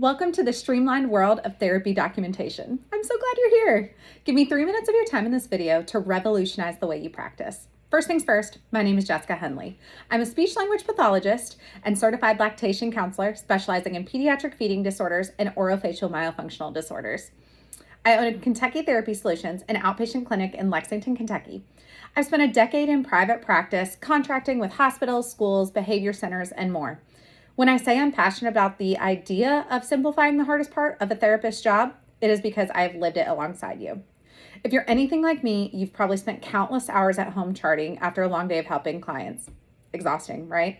Welcome to the streamlined world of therapy documentation. I'm so glad you're here. Give me 3 minutes of your time in this video to revolutionize the way you practice. First things first, my name is Jessica Hundley. I'm a speech-language pathologist and certified lactation counselor specializing in pediatric feeding disorders and orofacial myofunctional disorders. I own Kentucky Therapy Solutions, an outpatient clinic in Lexington, Kentucky. I've spent a decade in private practice, contracting with hospitals, schools, behavior centers, and more. When I say I'm passionate about the idea of simplifying the hardest part of a therapist's job, it is because I've lived it alongside you. If you're anything like me, you've probably spent countless hours at home charting after a long day of helping clients. Exhausting, right?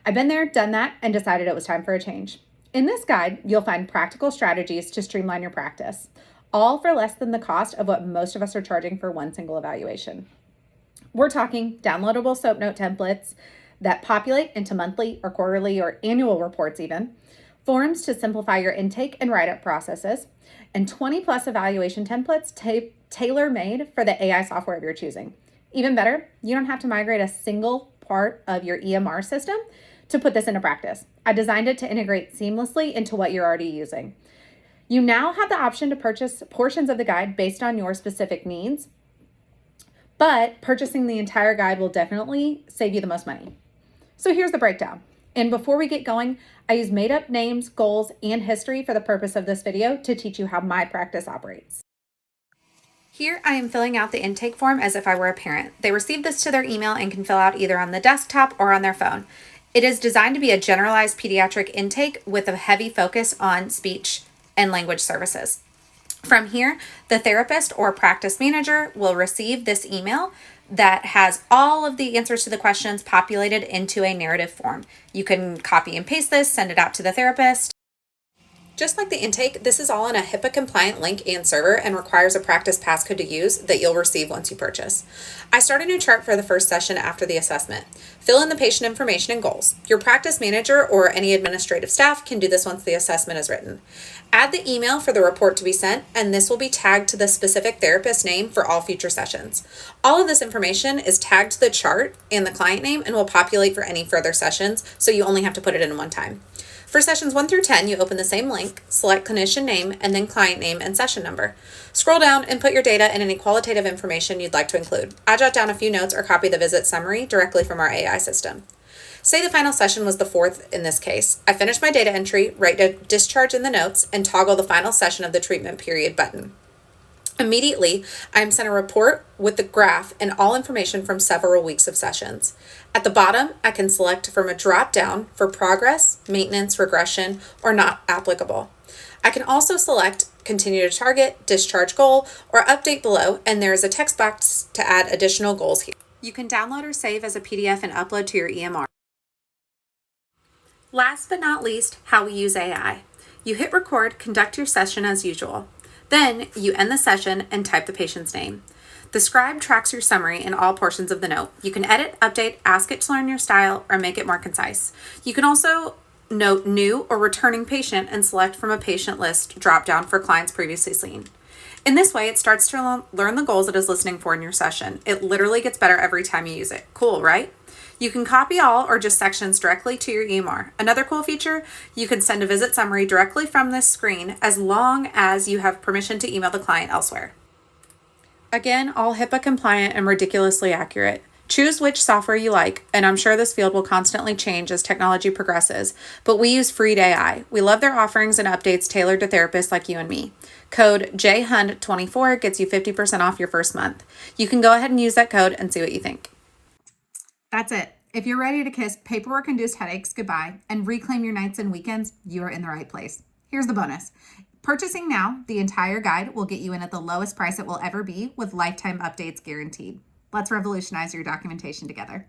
I've been there, done that, and decided it was time for a change. In this guide, you'll find practical strategies to streamline your practice, all for less than the cost of what most of us are charging for one single evaluation. We're talking downloadable SOAP note templates that populate into monthly or quarterly or annual reports even, forms to simplify your intake and write-up processes, and 20 plus evaluation templates tailor-made for the AI software of your choosing. Even better, you don't have to migrate a single part of your EMR system to put this into practice. I designed it to integrate seamlessly into what you're already using. You now have the option to purchase portions of the guide based on your specific needs, but purchasing the entire guide will definitely save you the most money. So here's the breakdown. And before we get going, I use made up names, goals, and history for the purpose of this video to teach you how my practice operates. Here I am filling out the intake form as if I were a parent. They receive this to their email and can fill out either on the desktop or on their phone. It is designed to be a generalized pediatric intake with a heavy focus on speech and language services. From here, the therapist or practice manager will receive this email that has all of the answers to the questions populated into a narrative form. You can copy and paste this, send it out to the therapist. Just like the intake, this is all in a HIPAA compliant link and server and requires a practice passcode to use that you'll receive once you purchase. I start a new chart for the first session after the assessment. Fill in the patient information and goals. Your practice manager or any administrative staff can do this once the assessment is written. Add the email for the report to be sent, and this will be tagged to the specific therapist name for all future sessions. All of this information is tagged to the chart and the client name and will populate for any further sessions, so you only have to put it in one time. For sessions 1 through 10, you open the same link, select clinician name, and then client name and session number. Scroll down and put your data and any qualitative information you'd like to include. I jot down a few notes or copy the visit summary directly from our AI system. Say the final session was the 4th in this case. I finish my data entry, write a discharge in the notes, and toggle the final session of the treatment period button. Immediately, I am sent a report with the graph and all information from several weeks of sessions. At the bottom, I can select from a drop-down for progress, maintenance, regression, or not applicable. I can also select continue to target, discharge goal, or update below, and there is a text box to add additional goals here. You can download or save as a PDF and upload to your EMR. Last but not least, how we use AI. You hit record, conduct your session as usual. Then you end the session and type the patient's name. The scribe tracks your summary in all portions of the note. You can edit, update, ask it to learn your style, or make it more concise. You can also note new or returning patient and select from a patient list drop-down for clients previously seen. In this way, it starts to learn the goals it is listening for in your session. It literally gets better every time you use it. Cool, right? You can copy all or just sections directly to your EMR. Another cool feature, you can send a visit summary directly from this screen as long as you have permission to email the client elsewhere. Again, all HIPAA compliant and ridiculously accurate. Choose which software you like, and I'm sure this field will constantly change as technology progresses, but we use Freed AI. We love their offerings and updates tailored to therapists like you and me. Code JHUND24 gets you 50% off your first month. You can go ahead and use that code and see what you think. That's it. If you're ready to kiss paperwork-induced headaches goodbye and reclaim your nights and weekends, you are in the right place. Here's the bonus. Purchasing now, the entire guide will get you in at the lowest price it will ever be with lifetime updates guaranteed. Let's revolutionize your documentation together.